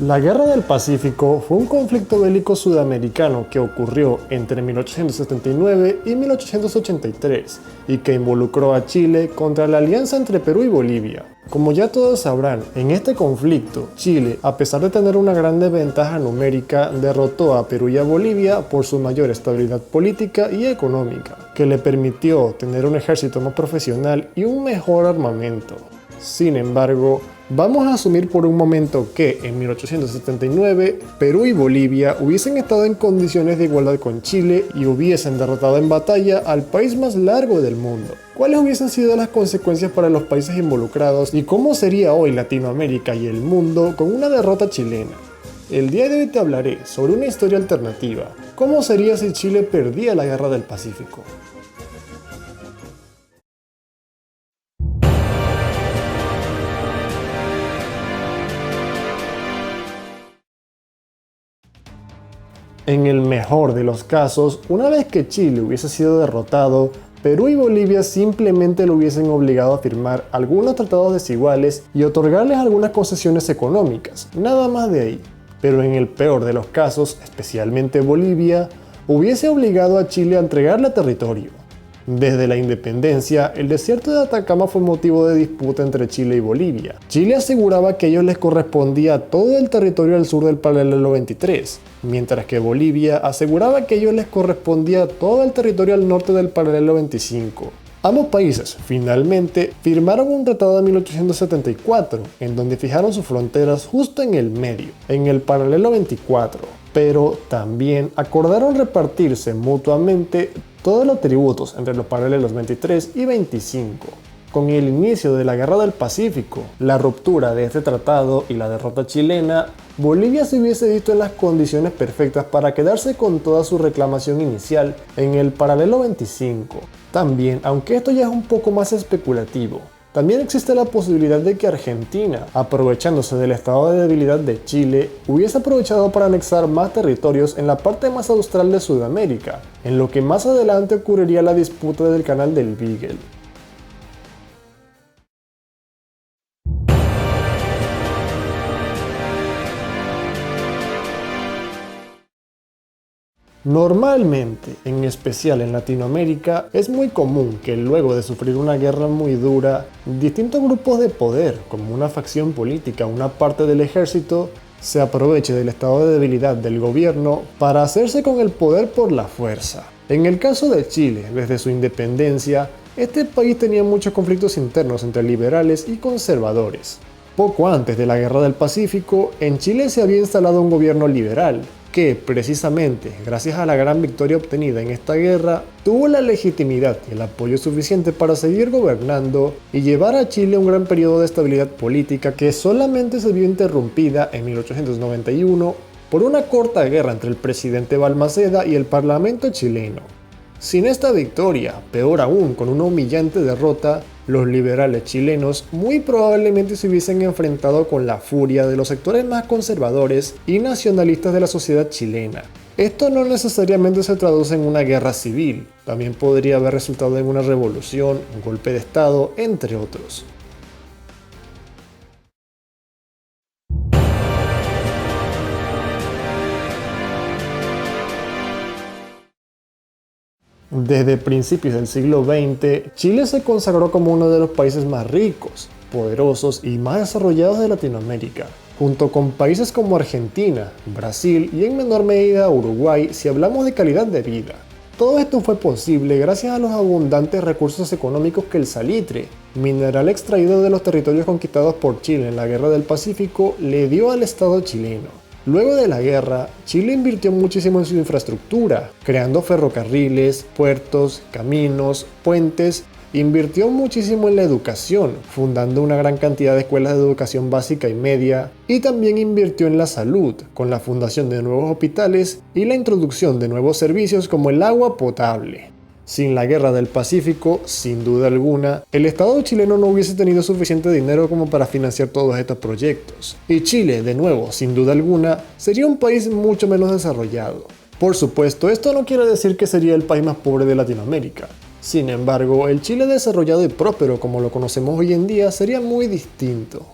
La Guerra del Pacífico fue un conflicto bélico sudamericano que ocurrió entre 1879 y 1883 y que involucró a Chile contra la alianza entre Perú y Bolivia. Como ya todos sabrán, en este conflicto, Chile, a pesar de tener una gran desventaja numérica, derrotó a Perú y a Bolivia por su mayor estabilidad política y económica, que le permitió tener un ejército más profesional y un mejor armamento. Sin embargo, vamos a asumir por un momento que en 1879 Perú y Bolivia hubiesen estado en condiciones de igualdad con Chile y hubiesen derrotado en batalla al país más largo del mundo. ¿Cuáles hubiesen sido las consecuencias para los países involucrados y cómo sería hoy Latinoamérica y el mundo con una derrota chilena? El día de hoy te hablaré sobre una historia alternativa. ¿Cómo sería si Chile perdía la Guerra del Pacífico? En el mejor de los casos, una vez que Chile hubiese sido derrotado, Perú y Bolivia simplemente lo hubiesen obligado a firmar algunos tratados desiguales y otorgarles algunas concesiones económicas, nada más de ahí. Pero en el peor de los casos, especialmente Bolivia, hubiese obligado a Chile a entregarle territorio. Desde la independencia, el desierto de Atacama fue motivo de disputa entre Chile y Bolivia. Chile aseguraba que a ellos les correspondía todo el territorio al sur del paralelo 23, mientras que Bolivia aseguraba que a ellos les correspondía todo el territorio al norte del paralelo 25. Ambos países, finalmente, firmaron un tratado de 1874, en donde fijaron sus fronteras justo en el medio, en el paralelo 24, pero también acordaron repartirse mutuamente todos los tributos entre los paralelos 23 y 25. Con el inicio de la Guerra del Pacífico, la ruptura de este tratado y la derrota chilena, Bolivia se hubiese visto en las condiciones perfectas para quedarse con toda su reclamación inicial en el paralelo 25. También, aunque esto ya es un poco más especulativo, también existe la posibilidad de que Argentina, aprovechándose del estado de debilidad de Chile, hubiese aprovechado para anexar más territorios en la parte más austral de Sudamérica, en lo que más adelante ocurriría la disputa del canal del Beagle. Normalmente, en especial en Latinoamérica, es muy común que luego de sufrir una guerra muy dura, distintos grupos de poder, como una facción política o una parte del ejército, se aproveche del estado de debilidad del gobierno para hacerse con el poder por la fuerza. En el caso de Chile, desde su independencia, este país tenía muchos conflictos internos entre liberales y conservadores. Poco antes de la Guerra del Pacífico, en Chile se había instalado un gobierno liberal, que precisamente gracias a la gran victoria obtenida en esta guerra, tuvo la legitimidad y el apoyo suficiente para seguir gobernando y llevar a Chile a un gran periodo de estabilidad política que solamente se vio interrumpida en 1891 por una corta guerra entre el presidente Balmaceda y el parlamento chileno. Sin esta victoria, peor aún con una humillante derrota, los liberales chilenos muy probablemente se hubiesen enfrentado con la furia de los sectores más conservadores y nacionalistas de la sociedad chilena. Esto no necesariamente se traduce en una guerra civil, también podría haber resultado en una revolución, un golpe de estado, entre otros. Desde principios del siglo XX, Chile se consagró como uno de los países más ricos, poderosos y más desarrollados de Latinoamérica, junto con países como Argentina, Brasil y en menor medida Uruguay si hablamos de calidad de vida. Todo esto fue posible gracias a los abundantes recursos económicos que el salitre, mineral extraído de los territorios conquistados por Chile en la Guerra del Pacífico, le dio al Estado chileno. Luego de la guerra, Chile invirtió muchísimo en su infraestructura, creando ferrocarriles, puertos, caminos, puentes. Invirtió muchísimo en la educación, fundando una gran cantidad de escuelas de educación básica y media, y también invirtió en la salud, con la fundación de nuevos hospitales y la introducción de nuevos servicios como el agua potable. Sin la Guerra del Pacífico, sin duda alguna, el Estado chileno no hubiese tenido suficiente dinero como para financiar todos estos proyectos. Y Chile, de nuevo, sin duda alguna, sería un país mucho menos desarrollado. Por supuesto, esto no quiere decir que sería el país más pobre de Latinoamérica. Sin embargo, el Chile desarrollado y próspero como lo conocemos hoy en día sería muy distinto.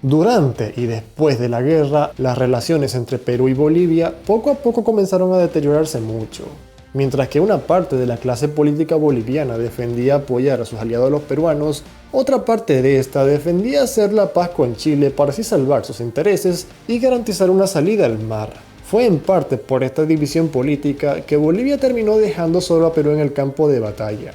Durante y después de la guerra, las relaciones entre Perú y Bolivia poco a poco comenzaron a deteriorarse mucho. Mientras que una parte de la clase política boliviana defendía apoyar a sus aliados los peruanos, otra parte de esta defendía hacer la paz con Chile para así salvar sus intereses y garantizar una salida al mar. Fue en parte por esta división política que Bolivia terminó dejando solo a Perú en el campo de batalla.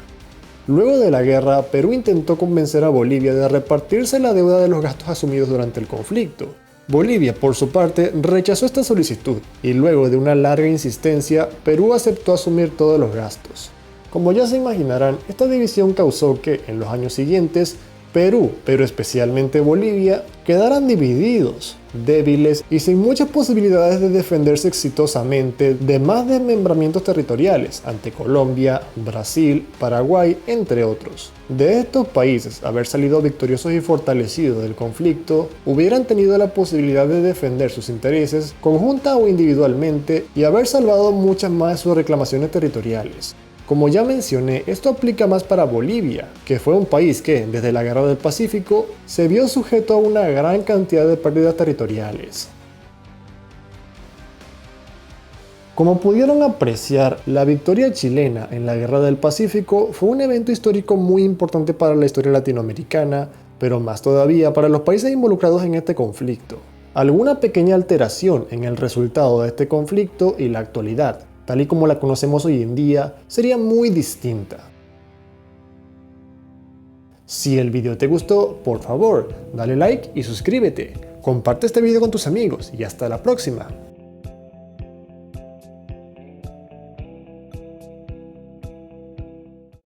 Luego de la guerra, Perú intentó convencer a Bolivia de repartirse la deuda de los gastos asumidos durante el conflicto. Bolivia, por su parte, rechazó esta solicitud y luego de una larga insistencia, Perú aceptó asumir todos los gastos. Como ya se imaginarán, esta división causó que, en los años siguientes, Perú, pero especialmente Bolivia, quedaran divididos, débiles y sin muchas posibilidades de defenderse exitosamente de más desmembramientos territoriales ante Colombia, Brasil, Paraguay, entre otros. De estos países, haber salido victoriosos y fortalecidos del conflicto, hubieran tenido la posibilidad de defender sus intereses conjunta o individualmente y haber salvado muchas más de sus reclamaciones territoriales. Como ya mencioné, esto aplica más para Bolivia, que fue un país que, desde la Guerra del Pacífico, se vio sujeto a una gran cantidad de pérdidas territoriales. Como pudieron apreciar, la victoria chilena en la Guerra del Pacífico fue un evento histórico muy importante para la historia latinoamericana, pero más todavía para los países involucrados en este conflicto. Alguna pequeña alteración en el resultado de este conflicto y la actualidad, tal y como la conocemos hoy en día, sería muy distinta. Si el video te gustó, por favor, dale like y suscríbete. Comparte este video con tus amigos y hasta la próxima.